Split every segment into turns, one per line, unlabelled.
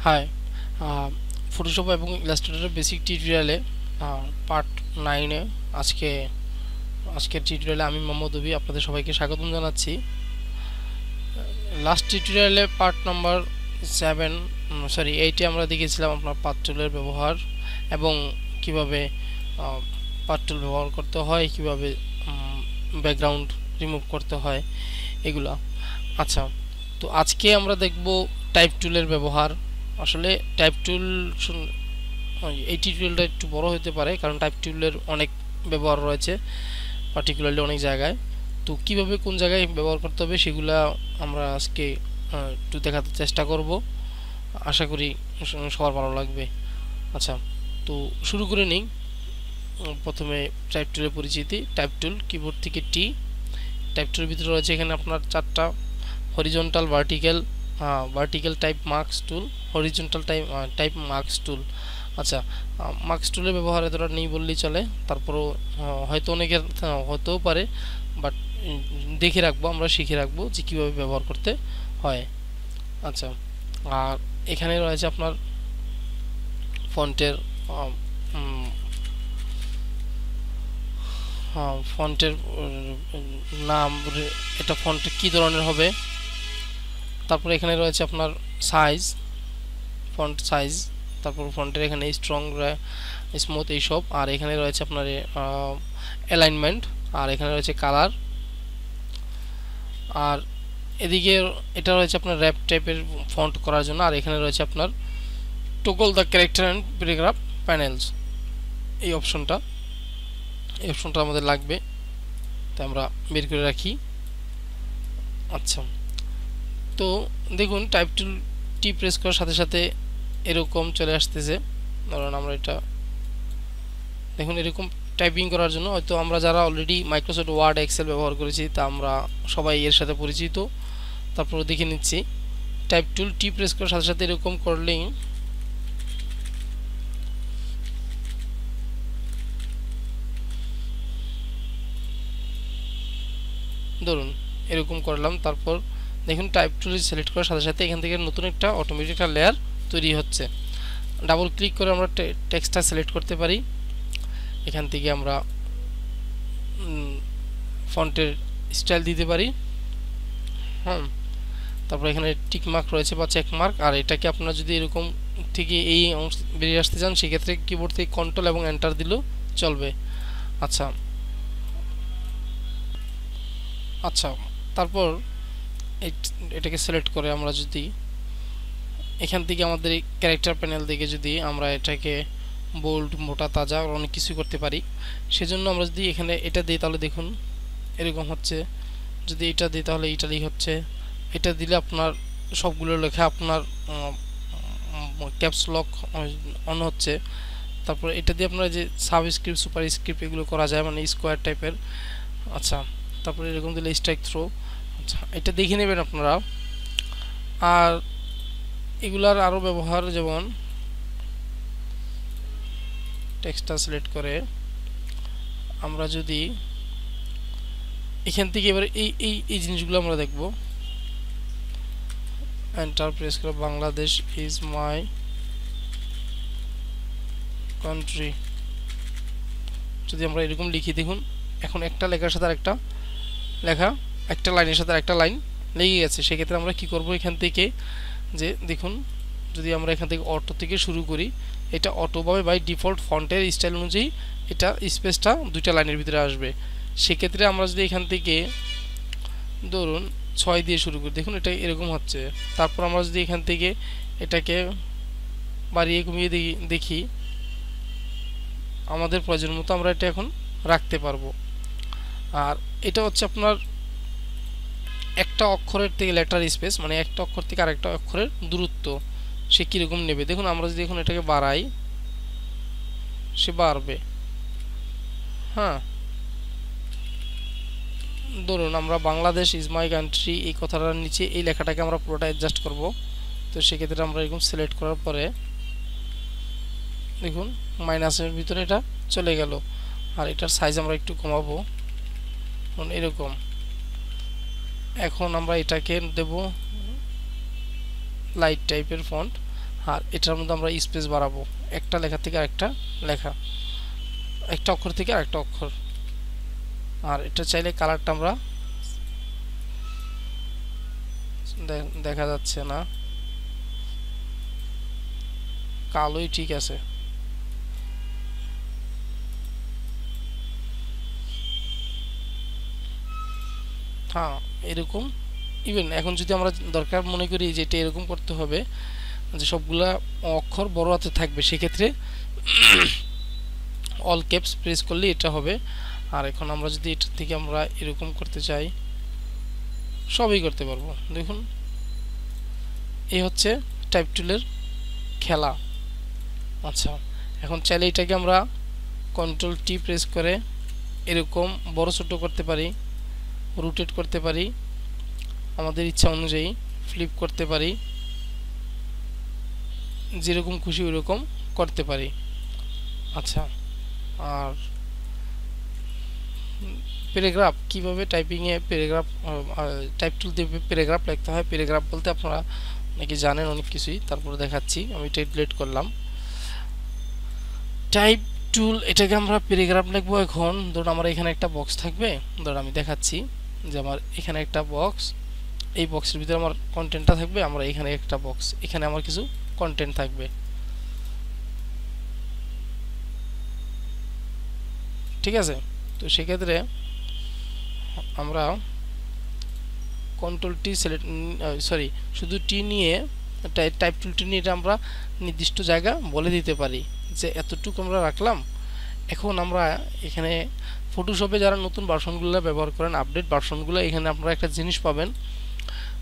High, Photoshop এবং ইলাস্ট্রেটরের basic টিউটোরিয়ালে part 9-এ আজকের টিউটোরিয়ালে আমি মোহাম্মদ অভি আপনাদের সবাইকে স্বাগতম জানাচ্ছি। লাস্ট টিউটোরিয়ালে পার্ট নাম্বার 8-এ আমরা দেখেছিলাম আপনার পাথ টুলের ব্যবহার এবং কিভাবে পাথ টুল ব্যবহার করতে হয়, কিভাবে ব্যাকগ্রাউন্ড রিমুভ করতে হয় এগুলা। আচ্ছা, তো আজকে আমরা দেখব টাইপ টুলের ব্যবহার। আসলে টাইপ টুল এই টিউটোরিয়ালটা একটু বড় হতে পারে, কারণ টাইপ টুলের অনেক ব্যবহার রয়েছে, পার্টিকুলারলি অনেক জায়গায়। তো কিভাবে কোন জায়গায় ব্যবহার করতে হবে সেগুলা আমরা আজকে একটু দেখাতে চেষ্টা করব। আশা করি সবার ভালো লাগবে। আচ্ছা, তো শুরু করে নিই। প্রথমে টাইপ টুলের পরিচিতি। টাইপ টুল, কিবোর্ড থেকে টি। টাইপ টুলের ভিতরে রয়েছে এখানে আপনার 4টা হরিজন্টাল, ভার্টিক্যাল টাইপ মার্কস টুল, হরিজন্টাল টাইপ মার্কস টুল। আচ্ছা, মার্কস টুলের ব্যবহার এতটা নেই বললেই চলে, তারপরও হয়তো অনেকের হতেও পারে, বাট দেখে রাখবো, আমরা শিখে রাখবো যে কীভাবে ব্যবহার করতে হয়। আচ্ছা, আর এখানে রয়েছে আপনার ফন্টের ফন্টের নাম, এটা ফন্ট কী ধরনের হবে। তারপর এখানে রয়েছে আপনার সাইজ, ফন্ট সাইজ, তারপর ফন্টের এখানে স্ট্রং, স্মুথ এইসব। আর এখানে রয়েছে আপনার অ্যালাইনমেন্ট, আর এখানে রয়েছে কালার। আর এদিকে এটা রয়েছে আপনার র্যাপ টাইপের ফন্ট করার জন্য। আর এখানে রয়েছে আপনার toggle the character and paragraph panels, এই অপশনটা আমাদের লাগবে, তাই আমরা বের করে রাখি। আচ্ছা, তো দেখুন টাইপ টুল টি প্রেস করার সাথে সাথে এরকম চলে আসতেছে। ধরুন আমরা এটা দেখুন, এরকম টাইপিং করার জন্য হয়তো আমরা যারা অলরেডি মাইক্রোসফট ওয়ার্ড, এক্সেল ব্যবহার করেছি তা আমরা সবাই এর সাথে পরিচিত। তারপর দেখে নিচ্ছি, টাইপ টুল টি প্রেস করার সাথে সাথে এরকম করলেই ধরুন এরকম করলাম। তারপর দেখুন টাইপ টুল সিলেক্ট করার সাথে সাথে এখান থেকে নতুন একটা অটোমেটিক একটা লেয়ার তৈরি হচ্ছে। ডাবল ক্লিক করে আমরা টেক্সটটা সিলেক্ট করতে পারি। এখান থেকে আমরা ফন্টের স্টাইল দিতে পারি। তারপর এখানে টিক মার্ক রয়েছে বা চেক মার্ক। আর এটাকে আপনারা যদি এরকম থেকে এই অংশ বেরিয়ে আসতে চান, সেক্ষেত্রে কিবোর্ড থেকে কন্ট্রোল এবং এন্টার দিলেও চলবে। আচ্ছা, তারপর এটাকে সিলেক্ট করে আমরা যদি এখান থেকে আমাদের এই ক্যারেক্টার প্যানেল থেকে যদি আমরা এটাকে বোল্ড, মোটা, তাজা অনেক কিছু করতে পারি। সেজন্য আমরা যদি এখানে এটা দিই তাহলে দেখুন এরকম হচ্ছে, যদি এটা দিই তাহলে এইটাই হচ্ছে। এটা দিলে আপনার সবগুলো লেখা আপনার ক্যাপস লক অন হচ্ছে। তারপর এটা দিয়ে আপনারা যে সাবস্ক্রিপ্ট, সুপার স্ক্রিপ্ট এগুলো করা যায়, মানে স্কোয়ার টাইপের। আচ্ছা, তারপরে এরকম দিলে স্ট্রাইক থ্রো। আচ্ছা, এটা দেখে নেবেন আপনারা। আর এগুলার আরও ব্যবহার, যেমন টেক্সটটা সিলেক্ট করে আমরা যদি এখান থেকে এবার এই জিনিসগুলো আমরা দেখব। এন্টার প্রেস করে বাংলাদেশ ইজ মাই কান্ট্রি যদি আমরা এরকম লিখি, দেখুন এখন একটা লেখার সাথে আরেকটা লেখা, একটা লাইনের সাথে আরেকটা লাইন লেগে গেছে। সেক্ষেত্রে আমরা কি করব, এখান থেকে যে দেখুন যদি আমরা এখান থেকে অটো থেকে শুরু করি, এটা অটোভাবে বাই ডিফল্ট ফন্টের স্টাইল অনুযায়ী এটা স্পেসটা দুইটা লাইনের ভিতরে আসবে। সেক্ষেত্রে আমরা যদি এখান থেকে ধরুন 6 দিয়ে শুরু করি, দেখুন এটা এরকম হচ্ছে। তারপর আমরা যদি এখান থেকে এটাকে বাড়িয়ে কমিয়ে দেখি আমাদের প্রয়োজন মতো আমরা এটা এখন রাখতে পারবো। আর এটা হচ্ছে আপনার একটা অক্ষরের থেকে লেটার স্পেস, মানে একটা অক্ষর থেকে আরেকটা অক্ষরের দূরত্ব সে কীরকম নেবে। দেখুন আমরা যদি এখন এটাকে বাড়াই, সে বাড়বে। ধরুন আমরা বাংলাদেশ ইজ মাই কান্ট্রি এই কথাটার নিচে এই লেখাটাকে আমরা পুরোটা অ্যাডজাস্ট করব। তো সেক্ষেত্রে আমরা এরকম সিলেক্ট করার পরে দেখুন মাইনাসের ভিতরে এটা চলে গেল। আর এটার সাইজ আমরা একটু কমাবো, এরকম। এখন আমরা এটাকে দেব লাইট টাইপের ফন্ট। আর এটার মধ্যে আমরা স্পেস বাড়াবো, একটা লেখা থেকে আরেকটা লেখা, একটা অক্ষর থেকে আরেকটা অক্ষর। আর এটা চাইলে কালারটা আমরা দেখা যাচ্ছে না, কালোই ঠিক আছে। হ্যাঁ এরকম। ইভেন এখন যদি আমরা দরকার মনে করি যে এটা এরকম করতে হবে যে সবগুলা অক্ষর বড় হাতে থাকবে, সেক্ষেত্রে অল ক্যাপস প্রেস করলে এটা হবে। আর এখন আমরা যদি এটা থেকে আমরা এরকম করতে চাই, সবই করতে পারবো। দেখুন এই হচ্ছে টাইপ টুলের খেলা। আচ্ছা এখন চাইলে এটাকে আমরা কন্ট্রোল টি প্রেস করে এরকম বড় ছোট করতে পারি, রোটেট করতে পারি, আমাদের ইচ্ছা অনুযায়ী ফ্লিপ করতে পারি, যেরকম খুশি ওইরকম করতে পারি। আচ্ছা আর প্যারাগ্রাফ কিভাবে টাইপিংয়ে প্যারাগ্রাফ টাইপ টুল দিয়ে প্যারাগ্রাফ লিখতে হয়। প্যারাগ্রাফ বলতে আপনারা নাকি জানেন অনেক কিছুই, তারপরে দেখাচ্ছি। আমি টাইপলেট করলাম টাইপ টুল, এটাকে আমরা প্যারাগ্রাফ লিখবো। এখন ধরুন আমার এখানে একটা বক্স থাকবে, ধরুন আমি দেখাচ্ছি যে আমার এখানে একটা বক্স, এই বক্সের ভিতরে আমার কন্টেন্টটা থাকবে। আমরা এখানে একটা বক্স, এখানে আমার কিছু কন্টেন্ট থাকবে, ঠিক আছে। তো সেক্ষেত্রে আমরা কন্ট্রোল টি সিলেক্ট, সরি শুধু টি নিয়ে টাইপ টুলটি নিয়ে এটা আমরা নির্দিষ্ট জায়গা বলে দিতে পারি যে এতটুকু আমরা রাখলাম। এখন আমরা এখানে ফটোশপে যারা নতুন ভার্সনগুলো ব্যবহার করেন, আপডেট ভার্সনগুলো, এখানে আপনারা একটা জিনিস পাবেন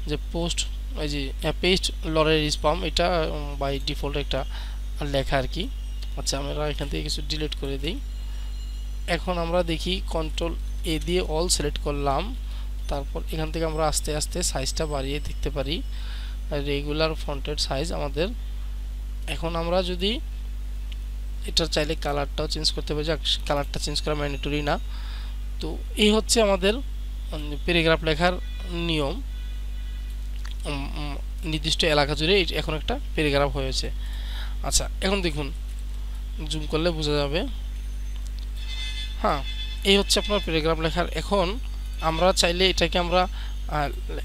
যে পোস্ট, এই যে পেস্ট লরের স্পাম, এটা বাই ডিফল্ট একটা লেখা আর কি। আচ্ছা আমরা এখান থেকে কিছু ডিলিট করে দিই। এখন আমরা দেখি কন্ট্রোল এ দিয়ে অল সিলেক্ট করলাম, তারপর এখান থেকে আমরা আস্তে আস্তে সাইজটা বাড়িয়ে দেখতে পারি রেগুলার ফন্টের সাইজ আমাদের। এখন আমরা যদি এটা চাইলে কালারটাও চেঞ্জ করতে পারি, যাক কালারটা চেঞ্জ করা ম্যান্ডেটরি না। তো এই হচ্ছে আমাদের প্যারাগ্রাফ লেখার নিয়ম। নির্দিষ্ট এলাকা জুড়ে এখন একটা প্যারাগ্রাফ হয়েছে। আচ্ছা এখন দেখুন জুম করলে বোঝা যাবে। হ্যাঁ এই হচ্ছে আপনার প্যারাগ্রাফ লেখার। এখন আমরা চাইলে এটাকে আমরা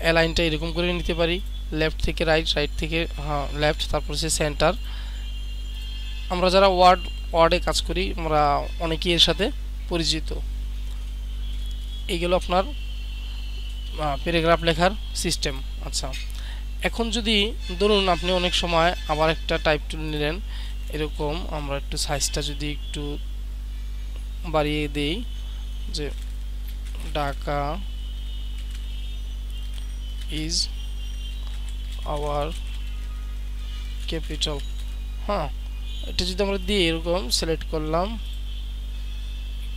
অ্যালাইনটা এরকম করে নিতে পারি, লেফট থেকে রাইট, রাইট থেকে লেফট, তারপর সে সেন্টার। আমরা যারা ওয়ার্ডে কাজ করি আমরা অনেকেই এর সাথে পরিচিত। এইগুলো আপনার প্যারাগ্রাফ লেখার সিস্টেম। আচ্ছা এখন যদি ধরুন আপনি অনেক সময় আবার একটা টাইপ টুল নিলেন, এরকম আমরা একটু সাইজটা যদি একটু বাড়িয়ে দেই, যে ঢাকা ইজ আওয়ার ক্যাপিটাল। হ্যাঁ এটা যদি আমরা দিয়ে এরকম সিলেক্ট করলাম,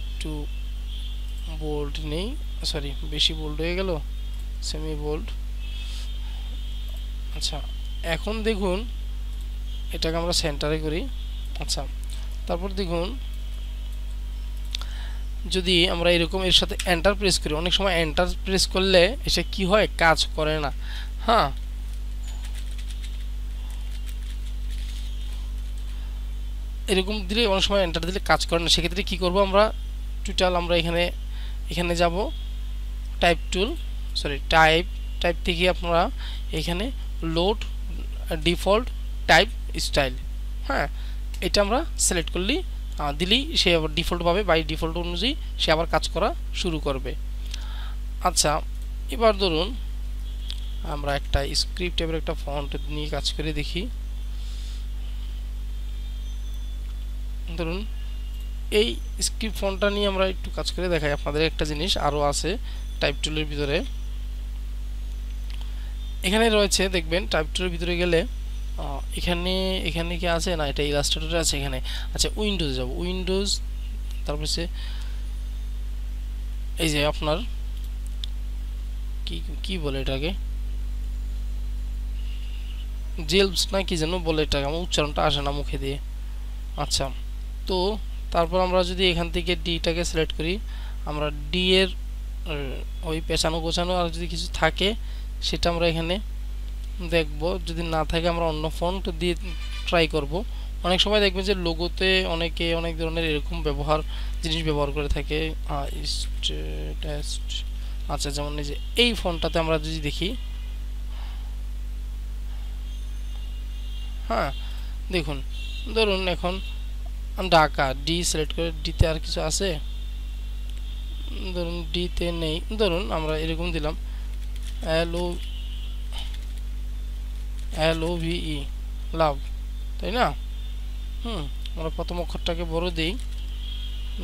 একটু বোল্ড নেই, সরি বেশি বোল্ড হয়ে গেল, সেমি বোল্ড। আচ্ছা এখন দেখুন এটাকে আমরা সেন্টারে করি। আচ্ছা তারপর দেখুন যদি আমরা এরকম এর সাথে এন্টার প্রেস করি, অনেক সময় এন্টার প্রেস করলে এসে কি হয়, কাজ করে না। হ্যাঁ এরকম দিলে অনেক সময় এন্টার দিলে কাজ করে না, সেক্ষেত্রে কি করব আমরা টোটাল আমরা এখানে যাব টাইপ টুল, সরি টাইপ থেকে আপনারা এখানে লোড ডিফল্ট টাইপ স্টাইল, হ্যাঁ এটা আমরা সিলেক্ট করলেই দিলেই সে আবার ডিফল্ট পাবে, বাই ডিফল্ট অনুযায়ী সে আবার কাজ করা শুরু করবে। আচ্ছা এবার ধরুন আমরা একটা স্ক্রিপ্ট টাইপের একটা ফন্ট নিয়ে কাজ করে দেখি। ধরুন এই স্ক্রিপ্ট ফন্টটা নিয়ে আমরা একটু কাজ করে দেখাই আপনাদের। একটা জিনিস আরও আছে টাইপ টুলের ভিতরে, এখানে রয়েছে দেখবেন টাইপ টুলের ভিতরে গেলে এখানে কি আছে না, এটা ইলাস্ট্রেটরে আছে এখানে। আচ্ছা উইন্ডোজ যাব, উইন্ডোজ, তারপর সে এই যে আপনার কি বলে এটাকে, জেলস না কি যেন বলে, এটাকে আমার উচ্চারণটা আসে না মুখে দিয়ে। আচ্ছা তো তারপর আমরা যদি এখান থেকে ডিটাকে সিলেক্ট করি, আমরা ডি এর ওই পেছানো গোছানো আর যদি কিছু থাকে সেটা আমরা এখানে দেখব, যদি না থাকে আমরা অন্য ফন্ট দিয়ে ট্রাই করব। অনেক সময় দেখবেন যে লোগোতে অনেকে অনেক ধরনের এরকম জিনিস ব্যবহার করে থাকে। টেক্সট, আচ্ছা যেমন এই যে এই ফন্টটাতে আমরা যদি দেখি, হ্যাঁ দেখুন, ধরুন এখন ঢাকা ডি সিলেক্ট করে, ডিতে আর কিছু আছে, ধরুন ডিতে নেই, ধরুন আমরা এরকম দিলাম LOVE লাভ, তাই না? আমরা প্রথম অক্ষরটাকে বড় দিই।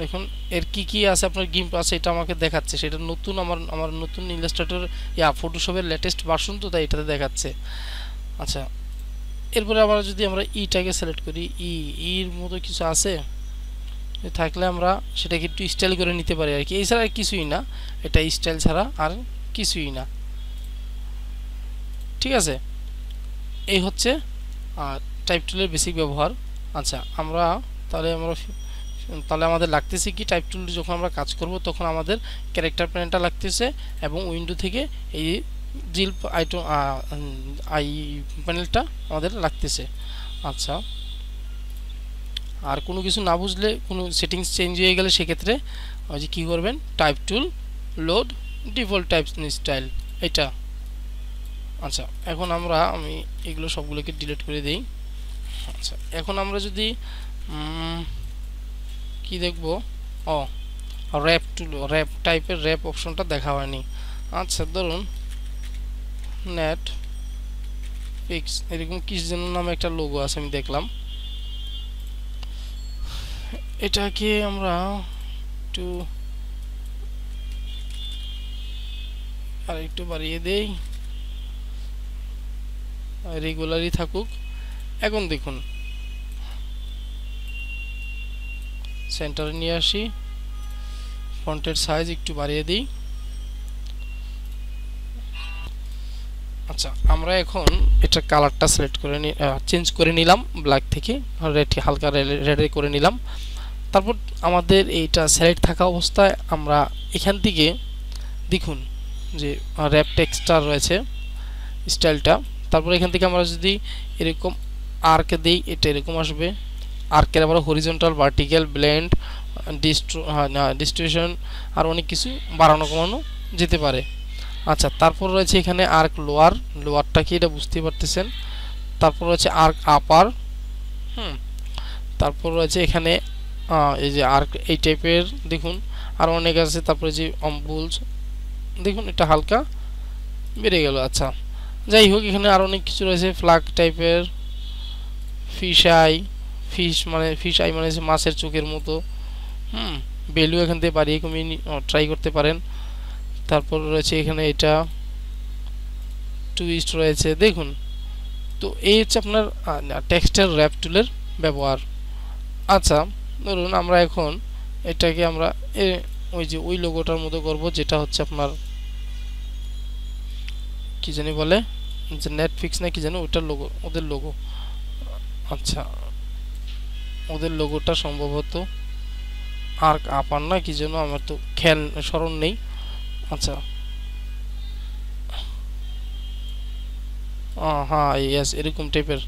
দেখুন এর কি কি আছে, আপনার গিম্প আছে এটা আমাকে দেখাচ্ছে, সেটা নতুন আমার নতুন ইলাস্ট্রেটর ফটোশপের লেটেস্ট ভার্সন, তো তাই এটাতে দেখাচ্ছে। আচ্ছা, এরপরে যদি আমরা ইটাকে সিলেক্ট করি, ইর মতো কিছু আছে থাকলে আমরা সেটাকে একটু স্টাইল করে নিতে পারি আর কি, এছাড়া আর কিছুই না, এটা স্টাইল ছাড়া আর কিছুই না। ঠিক আছে, এই হচ্ছে টাইপ টুলের বেসিক ব্যবহার। আচ্ছা, তাহলে আমাদের লাগতেছে কি, টাইপ টুল যখন আমরা কাজ করব তখন আমাদের ক্যারেক্টার প্যানেলটা লাগতেছে এবং উইন্ডো থেকে এই জিল আই প্যানেলটা আমাদের লাগতেছে। আচ্ছা, আর কোনো কিছু না বুঝলে, কোনো সেটিংস চেঞ্জ হয়ে গেলে সেক্ষেত্রে ওই যে কী করবেন, টাইপ টুল লোড ডিফল্ট টাইপ স্টাইল, এটা। আচ্ছা, এখন আমি এগুলো সবগুলোকে ডিলিট করে দিই। আচ্ছা, এখন আমরা যদি কি দেখব, র্যাপ টাইপের র্যাপ অপশনটা দেখা হয়নি। আচ্ছা, ধরুন নেট পিক্স এরকম কিছু যেন নামে একটা লোগো আছে, আমি দেখলাম, এটাকে আমরা একটু আরেকটু বাড়িয়ে দেই, রেগুলারই থাকুক। এখন দেখুন সেন্টারে নিয়ে আসি, ফন্টের সাইজ একটু বাড়িয়ে দিই। আচ্ছা, আমরা এখন এটা কালারটা সিলেক্ট করে চেঞ্জ করে নিলাম, ব্ল্যাক থেকে রেড, হালকা রেডে করে নিলাম। তারপর আমাদের এইটা সিলেক্ট থাকা অবস্থায় আমরা এখান থেকে দেখুন যে র্যাপ টেক্সটার রয়েছে স্টাইলটা। তারপর এখান থেকে আমরা যদি এরকম আর্ক দিই, এটা এরকম আসবে। আর্কের আবার হরিজন্টাল, ভার্টিক্যাল, ব্লেন্ড, ডিস্ট্রিবিউশন আর অনেক কিছু বাড়ানো কমানো যেতে পারে। আচ্ছা, তারপর রয়েছে এখানে আর্ক লোয়ারটা কি এটা বুঝতে পারতেছেন। তারপর রয়েছে আর্ক আপার, তারপর রয়েছে এখানে এই যে আর্ক এই টাইপের দেখুন আর অনেক আছে। তারপরে যে অম্বুলস দেখুন, এটা হালকা বেড়ে গেল। আচ্ছা, যাই হোক, এখানে আর অনেক কিছু রয়েছে, ফ্ল্যাগ টাইপের, ফিশ আই মানে মাছের চোখের মতো। ভ্যালু এখান থেকে বাড়িয়ে কমিয়ে ট্রাই করতে পারেন। তারপর রয়েছে এখানে এটা টুইস্ট রয়েছে, দেখুন। তো এই হচ্ছে আপনার টেক্সটের র্যাপ টুলের ব্যবহার। আচ্ছা, ধরুন আমরা এখন এটাকে আমরা ওই লোগোটার মতো করব, যেটা হচ্ছে আপনার কি জানি বলে, যে নেটফ্লিক্স না কি জানি ওটার লোগো, ওদের লোগো। আচ্ছা, ওদের লোগোটা সম্ভবত আর্ক আপার না কি যেন, আমার তো খেয়াল স্মরণ নেই। আচ্ছা, হ্যাঁ ইয়েস, এরকম টাইপের।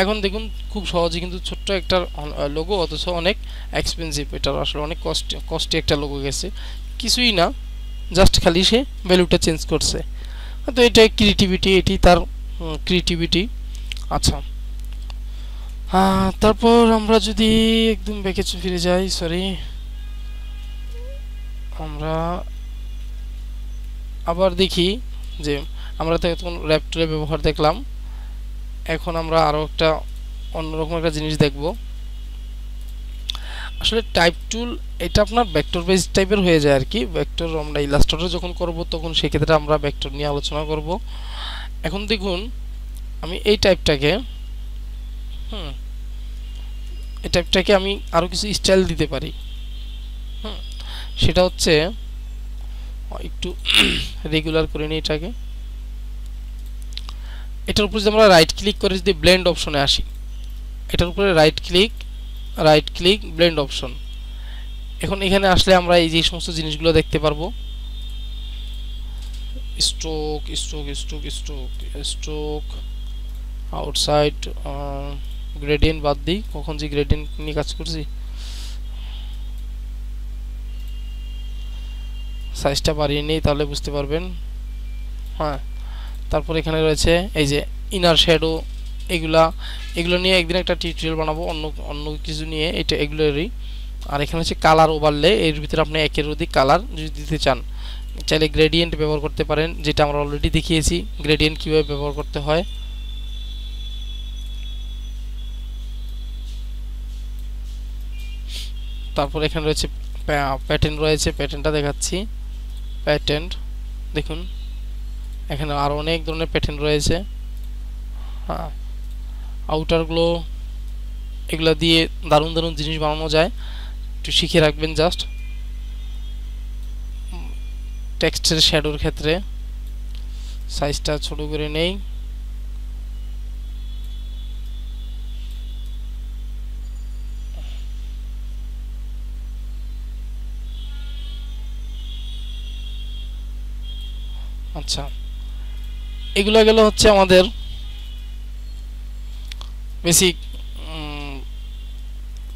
এখন দেখুন খুব সহজে কিন্তু ছোট্ট একটা লোগো, অথচ অনেক এক্সপেন্সিভ, এটার আসলে অনেক কস্টলি একটা লোগো গেছে, কিছুই না, জাস্ট খালি সে ভ্যালুটা চেঞ্জ করছে। তো এটা ক্রিয়েটিভিটি, এটি তার ক্রিয়েটিভিটি। আচ্ছা, তারপর আমরা যদি একদম ব্যাকে ফিরে যাই, সরি, আমরা আবার দেখি যে আমরা তো এখন র্যাপ টুলের ব্যবহার দেখলাম। এখন আমরা আরও একটা অন্যরকম একটা জিনিস দেখব। আসলে টাইপ টুল এটা আপনার ভেক্টর বেস টাইপের হয়ে যায় আর কি। ভেক্টর আমরা ইলাস্ট্রেটর যখন করব তখন সেক্ষেত্রে আমরা ভেক্টর নিয়ে আলোচনা করব। এখন দেখুন আমি এই টাইপটাকে আমি আরও কিছু স্টাইল দিতে পারি। সেটা হচ্ছে একটু রেগুলার করে নিই এটাকে। এটার উপরে যদি আমরা রাইট ক্লিক করে যদি ব্লেন্ড অপশনে আসি, এটার উপরে রাইট ক্লিক ব্লেন্ড অপশন। এখন এখানে আসলে আমরা এই যে সমস্ত জিনিসগুলো দেখতে পারবো। Stroke stroke stroke stroke stroke outside gradient বাদ দিই, কখন যে গ্রেডিয়েন্ট নিয়ে কাজ করছি। সাইজটা বাড়িয়ে নেই তাহলে বুঝতে পারবেন। হ্যাঁ, তারপর এখানে রয়েছে এই যে ইনার শ্যাডো, এগুলো নিয়ে একদিন একটা টিউটোরিয়াল বানাবো অন্য অন্য কিছু নিয়ে, এটা এগুলোরই। আর এখানে হচ্ছে কালার ওভারলে, এর ভিতরে আপনি একের অধিক কালার যদি দিতে চান চাইলে গ্রেডিয়েন্ট ব্যবহার করতে পারেন, যেটা আমরা অলরেডি দেখিয়েছি গ্রেডিয়েন্ট কীভাবে ব্যবহার করতে হয়। তারপর এখানে রয়েছে প্যাটার্ন রয়েছে, প্যাটার্নটা দেখাচ্ছি। প্যাটার্ন দেখুন, এখানে আরও অনেক ধরনের প্যাটার্ন রয়েছে। হ্যাঁ, আউটার গ্লো, এগুলো দিয়ে দারুণ দারুণ জিনিস বানানো যায়, একটু শিখে রাখবেন জাস্ট। টেক্সটের শ্যাডোর ক্ষেত্রে সাইজটা ছোট করে নেই। আচ্ছা, এগুলো গেল হচ্ছে আমাদের বেসিক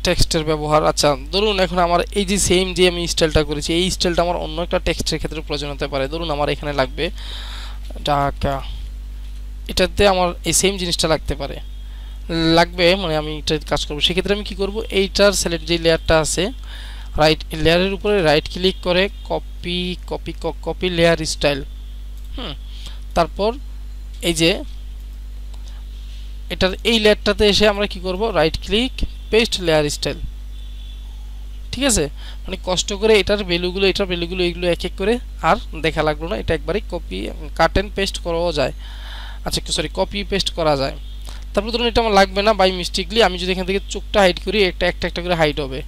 টেক্সটের ব্যবহার। আচ্ছা, ধরুন এখন আমার এই যে সেম যে আমি স্টাইলটা করেছি, এই স্টাইলটা আমার অন্য একটা টেক্সটের ক্ষেত্রে প্রয়োজন হতে পারে। ধরুন আমার এখানে লাগবে ঢাকা, এটাতে আমার এই সেম জিনিসটা লাগতে পারে, লাগবে মানে আমি এটা কাজ করবো। সেক্ষেত্রে আমি কি করব, এইটার সিলেক্ট যে লেয়ারটা আছে রাইট লেয়ারের উপরে রাইট ক্লিক করে copy copy copy layer style. তারপর এই যে এটার এই লেয়ারটাতে এসে আমরা কি করব, right click paste layer style. ঠিক আছে, মানে কষ্ট করে এটার ভ্যালুগুলো এগুলো এক এক করে আর দেখা লাগলো না, এটা একবারেই কপি কাট এন্ড পেস্ট করাও যায়। আচ্ছা সরি, কপি পেস্ট করা যায়। তারপর ধরুন এটা আমার লাগবে না, বাই মিস্টেকলি আমি যদি এখান থেকে চোখটা হাইড করি, একটা একটা করে হাইড হবে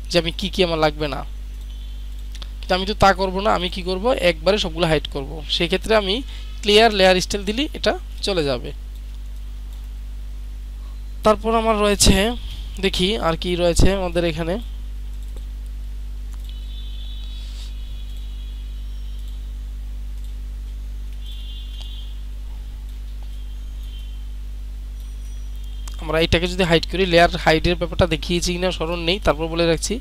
যে আমি কি আমার লাগবে না। কিন্তু আমি তো তা করব না, আমি কি করব, একবারে সবগুলো হাইড করব। সেই ক্ষেত্রে আমি ক্লিয়ার লেয়ার স্টাইল দিলে এটা চলে যাবে। তারপর আমার রয়েছে, দেখি আর কি রয়েছে আমাদের এখানে। আমরা এটাকে যদি হাইড করি, লেয়ার হাইডের ব্যাপারটা দেখিয়েছি কিনা স্মরণ নেই, তারপর বলে রাখছি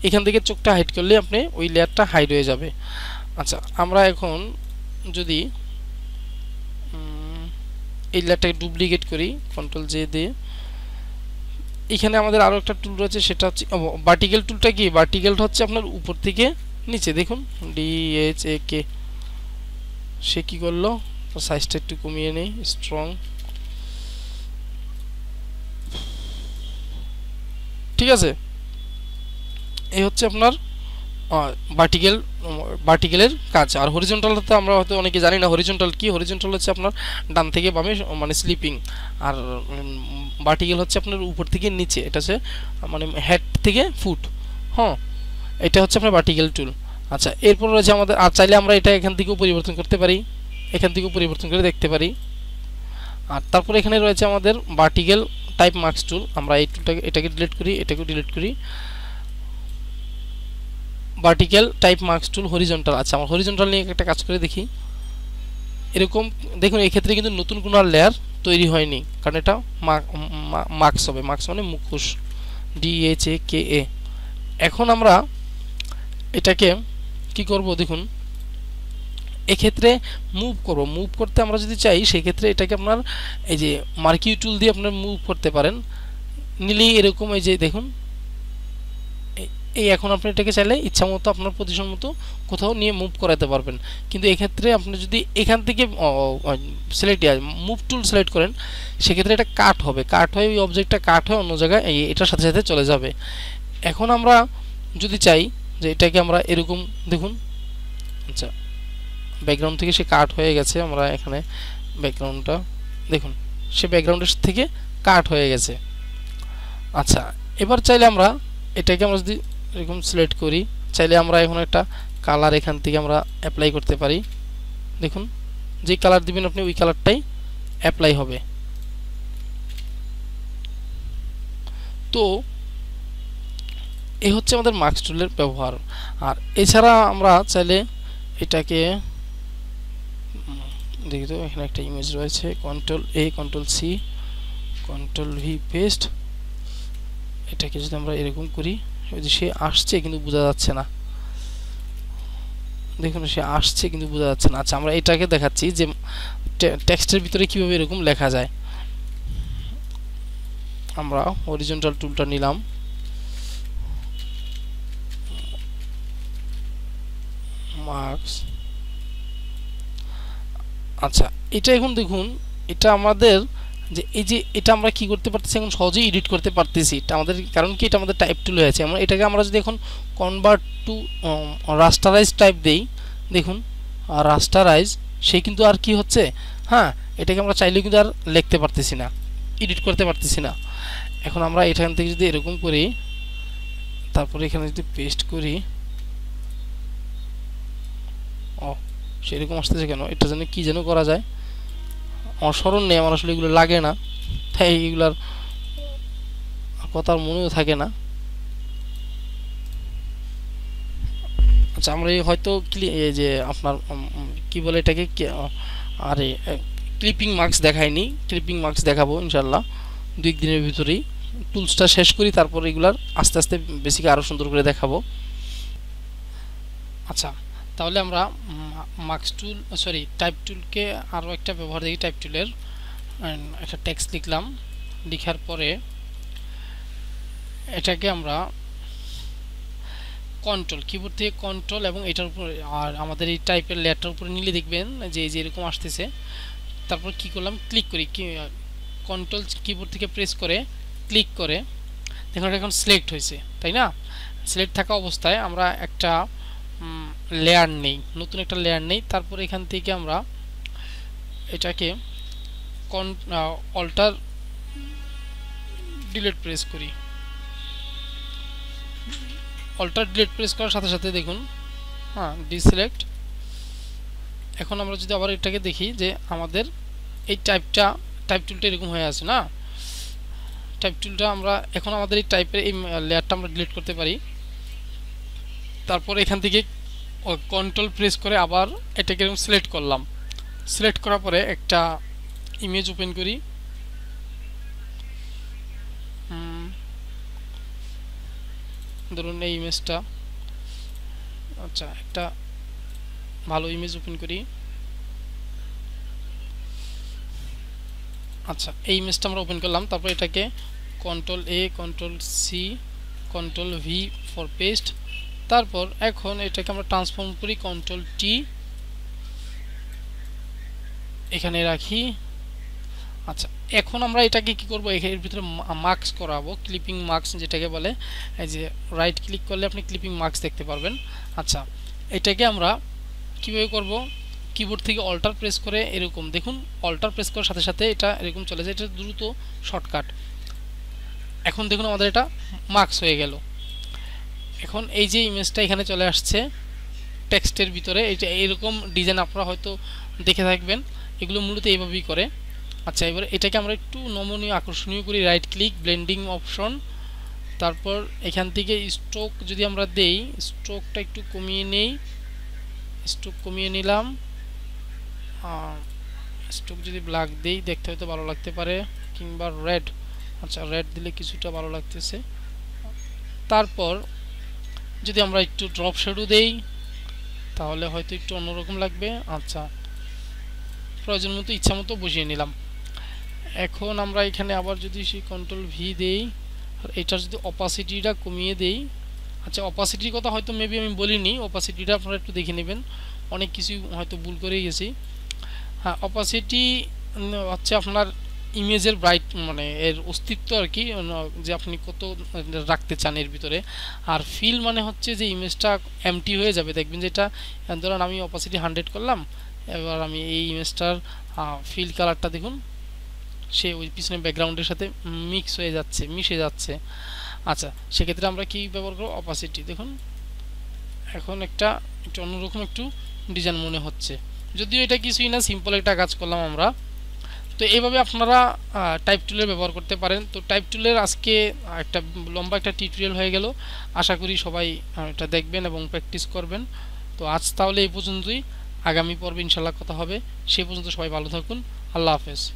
এখান থেকে চোখটা হাইড করলে আপনি ওই লেয়ারটা হাইড হয়ে যাবে। আচ্ছা, আমরা এখন যদি এই লেয়ারটাকে ডুপ্লিকেট করি কন্ট্রোল জে দিয়ে, এখানে আমাদের আরও একটা টুল রয়েছে, সেটা হচ্ছে ভার্টিক্যাল টুলটা। কি ভার্টিক্যালটা হচ্ছে আপনার উপর থেকে নিচে, দেখুন DHAK, সে কি করলো, সাইজটা একটু কমিয়ে নেই, স্ট্রং। ঠিক আছে, এই হচ্ছে আপনার ভার্টিক্যালের কাজ। আর হরিজন্টাল তো আমরা হয়তো অনেকে জানি না হরিজন্টাল কি। হরিজন্টাল হচ্ছে আপনার ডান থেকে বামে মানে স্লিপিং, আর ভার্টিক্যাল হচ্ছে আপনার উপর থেকে নিচে, এটা হচ্ছে মানে হেড থেকে ফুট। হ্যাঁ, এটা হচ্ছে আপনার ভার্টিক্যাল টুল। আচ্ছা, এরপর রয়েছে আমাদের, আর চাইলে আমরা এটা এখান থেকেও পরিবর্তন করতে পারি, এখান থেকেও পরিবর্তন করে দেখতে পারি। আর তারপর এখানে রয়েছে আমাদের ভার্টিক্যাল টাইপ মার্কস টুল। আমরা এই টুলটাকে এটাকে ডিলিট করি, এটাকেও ডিলিট করি। ভার্টিক্যাল টাইপ মার্কস টুল হরিজন্টাল। আচ্ছা, আমার হরিজন্টাল নিয়ে একটা কাজ করে দেখি। এরকম দেখুন, এই ক্ষেত্রে কিন্তু নতুন কোনো আর লেয়ার তৈরি হয়নি, কারণ এটা মার্কস হবে, মার্কস মানে মুখোশ, DHAKA। এখন আমরা এটাকে কি করব, দেখুন এক্ষেত্রে মুভ করব। মুভ করতে আমরা যদি চাই, সেক্ষেত্রে এটাকে আপনার এই যে মার্কিউ টুল দিয়ে আপনার মুভ করতে পারেন, নিলেই এরকম এই যে দেখুন এই এখন আপনি এটাকে চাইলে ইচ্ছা মতো আপনার পজিশন মতো কোথাও নিয়ে মুভ করাতে পারবেন। কিন্তু এক্ষেত্রে আপনি যদি এখান থেকে সিলেক্ট মুভ টুল সিলেক্ট করেন, সেক্ষেত্রে এটা কাট হবে, কাট হয়ে ওই অবজেক্টটা কাট হয়ে অন্য জায়গায় এটার সাথে সাথে চলে যাবে। এখন আমরা যদি চাই যে এটাকে আমরা এরকম দেখুন, আচ্ছা ব্যাকগ্রাউন্ড থেকে সে কাট হয়ে গেছে, আমরা এখানে ব্যাকগ্রাউন্ডটা দেখুন, সে ব্যাকগ্রাউন্ডের থেকে কাট হয়ে গেছে। আচ্ছা, এবার চাইলে আমরা এটাকে আমরা যদি এরকম সিলেক্ট করি, চাইলে আমরা এখন একটা কালার এখান থেকে আমরা অ্যাপ্লাই করতে পারি। দেখুন, যে কালার দিবেন আপনি ওই কালারটাই অ্যাপ্লাই হবে। তো এই হচ্ছে আমাদের মার্কস টুলের ব্যবহার। আর এছাড়া আমরা চাইলে এটাকে দেখি তো এখানে একটা ইমেজ রয়েছে, control A control C control V paste. এটাকে যদি আমরা এরকম করি, সে আসছে কিন্তু বোঝা যাচ্ছে না, দেখুন সে আসছে কিন্তু বোঝা যাচ্ছে না। আচ্ছা, আমরা এটাকে দেখাচ্ছি যে টেক্সটের ভিতরে কিভাবে এরকম লেখা যায়। আমরা হরিজন্টাল টুলটা নিলাম, মার্কস। আচ্ছা, এটা এখন দেখুন, এটা আমাদের যে এই যে এটা আমরা কি করতে পারতেছি, এখন সহজেই এডিট করতে পারতেছি। এটা আমাদের কারণ কি, এটা আমাদের টাইপ টুল হয়েছে। আমরা এটাকে আমরা যদি এখন কনভার্ট টু রাস্টারাইজ টাইপ দেই, দেখুন রাস্টারাইজ, সে কিন্তু আর কি হচ্ছে, হ্যাঁ এটাকে আমরা চাইলেও কিন্তু আর লিখতে পারতেছি না, এডিট করতে পারতেছি না। এখন আমরা এখান থেকে যদি এরকম করি, তারপরে এখানে যদি পেস্ট করি, ও সেরকম আসতেছে কেন, এটা যেন কি যেন করা যায়, আমার স্মরণ নেই, আমার আসলে এগুলো লাগে না, তাই এগুলার কথা মনেও থাকে না। আচ্ছা, আমরা হয়তো এই যে আপনার কি বলে এটাকে, আরে ক্লিপিং মার্কস দেখায়নি, ক্লিপিং মার্কস দেখাবো ইনশাল্লাহ 2 দিনের ভিতরেই। টুলসটা শেষ করি, তারপর এগুলার আস্তে আস্তে বেসিক আরও সুন্দর করে দেখাবো। আচ্ছা, তাহলে আমরা মার্কস টুল, সরি টাইপ টুলকে আরও একটা ব্যবহার দেখি। টাইপ টুলের একটা টেক্সট লিখলাম, লিখার পরে এটাকে আমরা কন্ট্রোল, কিবোর্ড থেকে কন্ট্রোল এবং এটার উপরে, আর আমাদের এই টাইপের লেটার উপরে নিলে দেখবেন যে এই যে এরকম আসতেছে। তারপর কি করলাম, ক্লিক করি, কন্ট্রোল কিবোর্ড থেকে প্রেস করে ক্লিক করে দেখুন এটা এখন সিলেক্ট হয়েছে, তাই না? সিলেক্ট থাকা অবস্থায় আমরা একটা লেয়ার নেই, নতুন একটা লেয়ার নেই। তারপর এখান থেকে আমরা এটাকে অল্টার ডিলিট প্রেস করি। অল্টার ডিলিট প্রেস করার সাথে সাথে দেখুন, হ্যাঁ ডিসিলেক্ট। এখন আমরা যদি আবার এটাকে দেখি যে আমাদের এই টাইপ টুলটা এরকম হয়ে আছে না, টাইপ টুলটা আমরা এখন আমাদের এই টাইপের এই লেয়ারটা আমরা ডিলিট করতে পারি। তারপর এখান থেকে কন্ট্রোল প্রেস করে আবার এটাকে এরকম সিলেক্ট করলাম। সিলেক্ট করার পরে একটা ইমেজ ওপেন করি, ধরুন এই ইমেজটা, আচ্ছা একটা ভালো ইমেজ ওপেন করি। আচ্ছা, এই ইমেজটা আমরা ওপেন করলাম, তারপর এটাকে control A control C control V for paste. তারপর এখন এটাকে আমরা ট্রান্সফর্ম করি, কন্ট্রোল টি এখানে রাখি। আচ্ছা, এখন আমরা এটাকে কি করব, এর ভিতরে মার্কস করাবো, ক্লিপিং মার্কস যেটাকে বলে। এই যে রাইট ক্লিক করলে আপনি ক্লিপিং মার্কস দেখতে পারবেন। আচ্ছা, এটাকে আমরা কিভাবে করব, কিবোর্ড থেকে অল্টার প্রেস করে এরকম দেখুন, অল্টার প্রেস করার সাথে সাথে এটা এরকম চলে যায়, এটা দ্রুত শর্টকাট। এখন দেখুন আমাদের এটা মার্কস হয়ে গেল। এখন এই যে ইমেজটা এখানে চলে আসছে টেক্সটের ভিতরে, এটা এরকম ডিজাইন আপনারা হয়তো দেখে থাকবেন, এগুলো মূলত এইভাবেই করে। আচ্ছা, এবার এটাকে আমরা একটু নমনীয় আকর্ষণীয় করি, রাইট ক্লিক ব্লেন্ডিং অপশন, তারপর এখান থেকে স্ট্রোক যদি আমরা দেই, স্ট্রোকটা একটু কমিয়ে নেই, স্ট্রোক কমিয়ে নিলাম। স্ট্রোক যদি ব্ল্যাক দেই দেখতে হয়তো ভালো লাগতে পারে, কিংবা রেড, আচ্ছা রেড দিলে কিছুটা ভালো লাগতেছে। তারপর যদি আমরা একটু ড্রপ শ্যাডো দেই তাহলে হয়তো একটু অন্যরকম লাগবে। আচ্ছা, প্রয়োজন মতো ইচ্ছা মতো বসিয়ে নিলাম। এখন আমরা এখানে আবার যদি সেই কন্ট্রোল ভি দেই, আর এটার যদি অপাসিটিটা কমিয়ে দেই, আচ্ছা অপাসিটির কথা হয়তো মেবি আমি বলিনি, অপাসিটিটা আপনারা একটু দেখে নেবেন, অনেক কিছু হয়তো ভুল করে গেছি। হ্যাঁ, অপাসিটি হচ্ছে আপনার ইমেজের ব্রাইট, মানে এর অস্তিত্ব আর কি, যে আপনি কত রাখতে চান এর ভিতরে। আর ফিল মানে হচ্ছে যে ইমেজটা এমটি হয়ে যাবে, দেখবেন যেটা ধরুন আমি অপাসিটি 100 করলাম, এবার আমি এই ইমেজটার ফিল কালারটা দেখুন সে ওই পিছনে ব্যাকগ্রাউন্ডের সাথে মিক্স হয়ে যাচ্ছে, মিশে যাচ্ছে। আচ্ছা, সেক্ষেত্রে আমরা কি ব্যবহার করব, অপাসিটি। দেখুন এখন একটু অন্যরকম একটু ডিজাইন মনে হচ্ছে, যদিও এটা কিছুই না, সিম্পল একটা কাজ করলাম আমরা। তো এইভাবে আপনারা টাইপ টুলের ব্যবহার করতে পারেন। তো টাইপ টুলের আজকে একটা লম্বা একটা টিউটোরিয়াল হয়ে গেল, আশা করি সবাই এটা দেখবেন এবং প্র্যাকটিস করবেন। তো আজ তাহলে এই পর্যন্তই, আগামী পর্বে ইনশাল্লাহ কথা হবে। সে পর্যন্ত সবাই ভালো থাকুন। আল্লাহ হাফেজ।